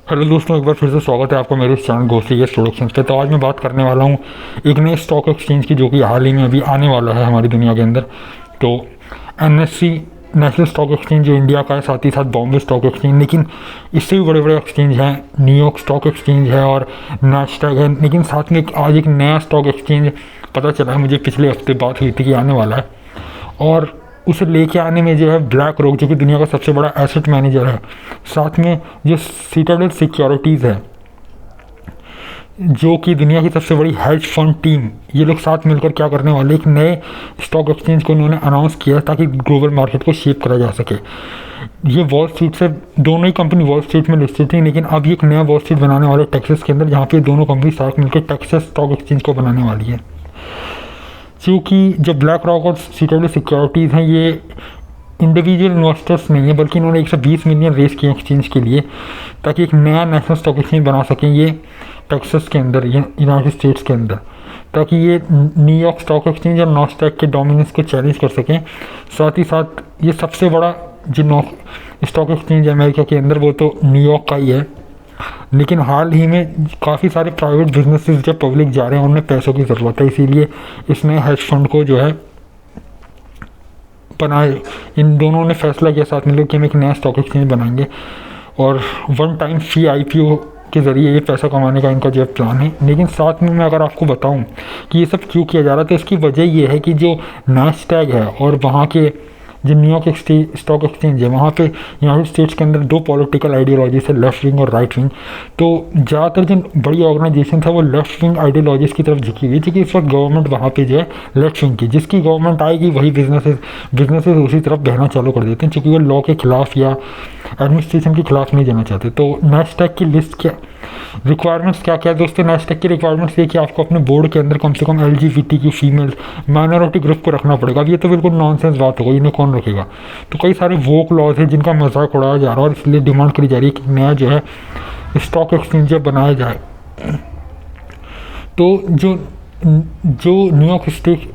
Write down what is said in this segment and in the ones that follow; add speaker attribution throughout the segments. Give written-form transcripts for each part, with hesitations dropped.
Speaker 1: Hello दोस्तों, एक बार फिर से स्वागत है आपका मेरे इस चैनल घोषी स्टॉक एक्सचेंज पे। तो आज मैं बात करने वाला हूँ एक नए स्टॉक एक्सचेंज की जो कि हाल ही में अभी आने वाला है हमारी दुनिया के अंदर। तो एनएससी नेशनल स्टॉक एक्सचेंज जो इंडिया का है, साथ ही साथ बॉम्बे स्टॉक एक्सचेंज, लेकिन इससे भी बड़े बड़े एक्सचेंज हैं। न्यूयॉर्क स्टॉक एक्सचेंज है और नैस्डैक है, लेकिन साथ में आज एक नया स्टॉक एक्सचेंज पता चला है मुझे, पिछले हफ्ते बात हुई थी कि आने वाला है। और उसे लेके आने में जो है ब्लैक रॉक, जो कि दुनिया का सबसे बड़ा एसेट मैनेजर है, साथ में जो सिटाडेल सिक्योरिटीज़ है जो कि दुनिया की सबसे बड़ी हेज फंड टीम, ये लोग साथ मिलकर क्या करने वाले, एक नए स्टॉक एक्सचेंज को उन्होंने अनाउंस किया ताकि ग्लोबल मार्केट को शेप करा जा सके। ये वॉल स्ट्रीट से, दोनों ही कंपनी वॉल स्ट्रीट में लिस्टेड थी, लेकिन अब ये एक नया वॉल स्ट्रीट बनाने वाले टेक्सास के अंदर, जहाँ पे दोनों कंपनी साथ मिलकर टेक्सास स्टॉक एक्सचेंज को बनाने वाली है। क्योंकि जो ब्लैक रॉक और सिटाडेल सिक्योरिटीज़ हैं, ये इंडिविजुअल इन्वेस्टर्स नहीं है, बल्कि इन्होंने 120 मिलियन रेस किए एक्सचेंज के लिए, ताकि एक नया नेशनल स्टॉक एक्सचेंज बना सकें ये टेक्सास के अंदर, यूनाइटेड स्टेट्स के अंदर, ताकि ये न्यूयॉर्क स्टॉक एक्सचेंज और नॉस्टैक के डोमिनेंस को चैलेंज कर सकें। साथ ही साथ ये सबसे बड़ा जो स्टॉक एक्सचेंज है अमेरिका के अंदर, वो तो न्यूयॉर्क का ही है, लेकिन हाल ही में काफ़ी सारे प्राइवेट बिजनेसेस जब पब्लिक जा रहे हैं, उन्हें पैसों की ज़रूरत है, इसीलिए इसने हेज फंड को जो है बनाए। इन दोनों ने फैसला किया साथ मिलकर कि हम एक नया स्टॉक एक्सचेंज बनाएंगे और वन टाइम फी आईपीओ के ज़रिए ये पैसा कमाने का इनका जो प्लान है। लेकिन साथ में मैं अगर आपको बताऊं कि ये सब क्यों किया जा रहा है, तो इसकी वजह ये है कि जो नैस्डैक है और वहाँ के जो न्यूयॉर्क स्टॉक एक्सचेंज है, वहाँ पे यूनाइटेड स्टेट्स के अंदर दो पॉलिटिकल आइडियोलॉजीज है, लेफ्ट विंग और राइट विंग। तो ज़्यादातर जो बड़ी ऑर्गेनाइजेशन था वो लेफ्ट विंग आइडियोलॉजीज़ की तरफ झुकी हुई थी कि इस वक्त गवर्नमेंट वहाँ पे जो है लेफ्ट विंग की, जिसकी गवर्नमेंट आएगी वही बिजनेसेस उसी तरफ बहना चालू कर देते हैं, क्योंकि वो लॉ के खिलाफ या एडमिनिस्ट्रेशन के खिलाफ नहीं जाना चाहते। तो नैस्डैक की लिस्ट क्या रिक्वायरमेंट्स क्या क्या है दोस्तों? नैस्डैक की रिक्वायरमेंट्स ये कि आपको अपने बोर्ड के अंदर कम से कम LGBTQ फीमेल माइनॉरिटी ग्रुप को रखना पड़ेगा। अब ये तो बिल्कुल नॉनसेंस बात होगी, इन्हें कौन रखेगा? तो कई सारे वोक लॉज हैं जिनका मजाक उड़ाया जा रहा है और इसलिए डिमांड करी जा रही है कि नया जो है स्टॉक एक्सचेंज बनाया जाए। तो जो न्यूयॉर्क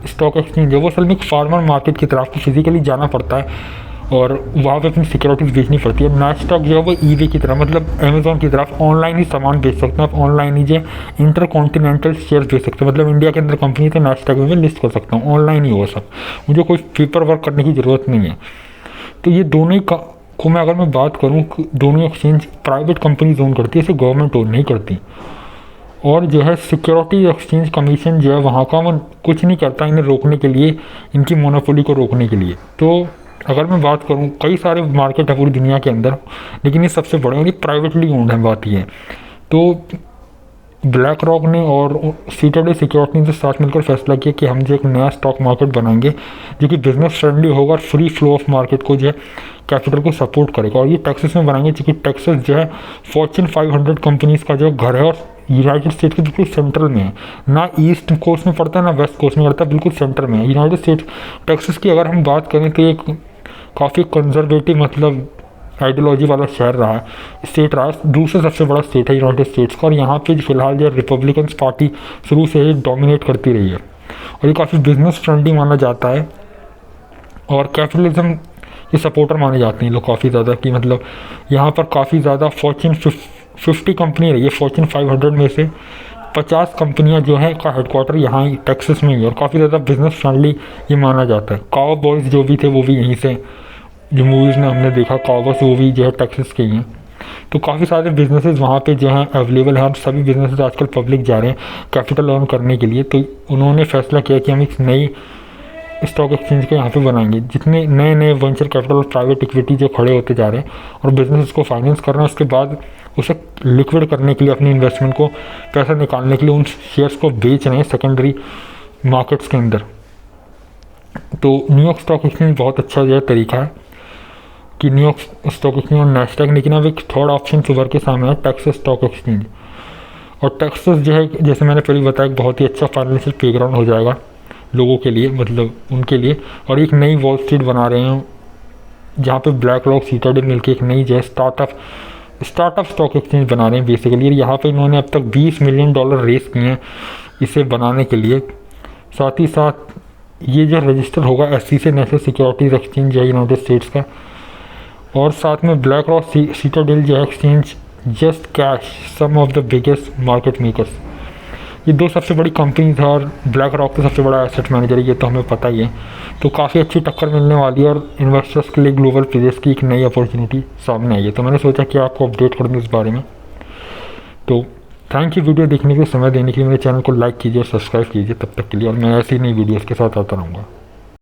Speaker 1: स्टॉक एक्सचेंज है वो असल में एक फार्मर मार्केट की तरफ फिजिकली जाना पड़ता है और वहाँ पे अपनी सिक्योरिटीज़ बेचनी पड़ती है। नैस्डैक जो है वो ईबे की तरह, मतलब अमेजोन की तरफ ऑनलाइन ही सामान बेच सकते हैं आप, ऑनलाइन ही जो इंटर कॉन्टिनेंटल शेयर बेच सकते हैं। मतलब इंडिया के अंदर कंपनी तो नैस्डैक में लिस्ट कर सकता हूँ, ऑनलाइन ही हो सब, मुझे कोई पेपर वर्क करने की ज़रूरत नहीं है। तो ये दोनों ही को मैं अगर मैं बात करूँ, दोनों एक्सचेंज प्राइवेट कंपनीज ओन करती है, इसे गवर्नमेंट ओन नहीं करती। और जो है सिक्योरिटी एक्सचेंज कमीशन जो है वहाँ का, वो कुछ नहीं करता इन्हें रोकने के लिए, इनकी मोनोपोली को रोकने के लिए। तो अगर मैं बात करूँ, कई सारे मार्केट है पूरी दुनिया के अंदर, लेकिन ये सबसे बड़े और ये प्राइवेटली ओन्ड है, बात ये है। तो ब्लैक रॉक ने और सिटाडेल सिक्योरिटी से साथ मिलकर फैसला किया कि हम जो एक नया स्टॉक मार्केट बनाएंगे जो कि बिजनेस फ्रेंडली होगा और फ्री फ्लो ऑफ मार्केट को जो है कैपिटल को सपोर्ट करेगा। और ये टेक्सास में बनाएंगे, क्योंकि टेक्सास जो है फॉर्च्यून 500 कंपनीज़ का जो घर है और यूनाइटेड स्टेट के बिल्कुल सेंट्रल में है, ना ईस्ट कोस्ट में पड़ता है ना वेस्ट कोस्ट में पड़ता है, बिल्कुल सेंटर में है यूनाइटेड स्टेट। टेक्सास की अगर हम बात करें तो एक काफ़ी कंजर्वेटिव मतलब आइडियोलॉजी वाला शहर रहा है, स्टेट रहा है, दूसरा सबसे बड़ा स्टेट है यूनाइटेड स्टेट्स का। और यहाँ पे फिलहाल जो रिपब्लिकन पार्टी शुरू से ही डोमिनेट करती रही है और ये काफ़ी बिजनेस फ्रेंडली माना जाता है और कैपिटलिज्म के सपोर्टर माने जाते हैं लोग काफ़ी ज़्यादा, कि मतलब यहाँ पर काफ़ी ज़्यादा फॉर्च्यून 50 कंपनी रही है। फॉर्च्यून 500 में से 50 कंपनियां जो हैं का हेडक्वार्टर यहाँ ही टेक्सास में ही है और काफ़ी ज़्यादा बिजनेस फ्रेंडली ये माना जाता है। काउ बॉयज़ जो भी थे वो भी यहीं से, जो मूवीज़ में हमने देखा काउबॉयज़, वो भी जो है टेक्सास के ही हैं। तो काफ़ी सारे बिजनेसेस वहाँ पे जो हैं अवेलेबल हैं और सभी बिजनेसेस आजकल पब्लिक जा रहे हैं कैपिटल अर्न करने के लिए। तो उन्होंने फैसला किया कि हम एक नई स्टॉक एक्सचेंज को यहाँ पे बनाएंगे। जितने नए नए वेंचर कैपिटल और प्राइवेट इक्विटी जो खड़े होते जा रहे हैं और बिजनेस को फाइनेंस कर रहे हैं, उसके बाद उसे लिक्विड करने के लिए, अपनी इन्वेस्टमेंट को पैसा निकालने के लिए उन शेयर्स को बेच रहे हैं सेकेंडरी मार्केट्स के अंदर। तो न्यूयॉर्क स्टॉक एक्सचेंज बहुत अच्छा जो है तरीका है कि न्यूयॉर्क स्टॉक एक्सचेंज और नैस्डैक, लेकिन अब एक थर्ड ऑप्शन उभर के सामने है टेक्सास स्टॉक एक्सचेंज। और टेक्सास जो है, जैसे मैंने पहले बताया, एक बहुत ही अच्छा फाइनेंशियल प्लेग्राउंड हो जाएगा लोगों के लिए, मतलब उनके लिए। और एक नई वॉल स्ट्रीट बना रहे हैं जहाँ पे ब्लैक रॉक सिटाडेल मिलकर एक नई जो है स्टार्टअप स्टॉक एक्सचेंज बना रहे हैं बेसिकली। यहाँ पे इन्होंने अब तक $20 मिलियन रेस किए हैं इसे बनाने के लिए। साथ ही साथ ये जो रजिस्टर होगा SEC नेशनल सिक्योरिटीज़ एक्सचेंज है यूनाइटेड स्टेट्स का, और साथ में ब्लैक रॉक सिटाडेल जो है exchange just cash, some of the biggest market makers. ये दो सबसे बड़ी कंपनीज है और ब्लैक रॉक तो सबसे बड़ा एसेट मैनेजर है, ये तो हमें पता ही है। तो काफ़ी अच्छी टक्कर मिलने वाली है और इन्वेस्टर्स के लिए ग्लोबल प्लेयर्स की एक नई अपॉर्चुनिटी सामने आई है। तो मैंने सोचा कि आपको अपडेट कर दूँ इस बारे में। तो थैंक यू वीडियो देखने के लिए, समय देने के लिए। मेरे चैनल को लाइक कीजिए और सब्सक्राइब कीजिए तब तक के लिए, और मैं ऐसी नई वीडियोज़ के साथ आता रहूँगा।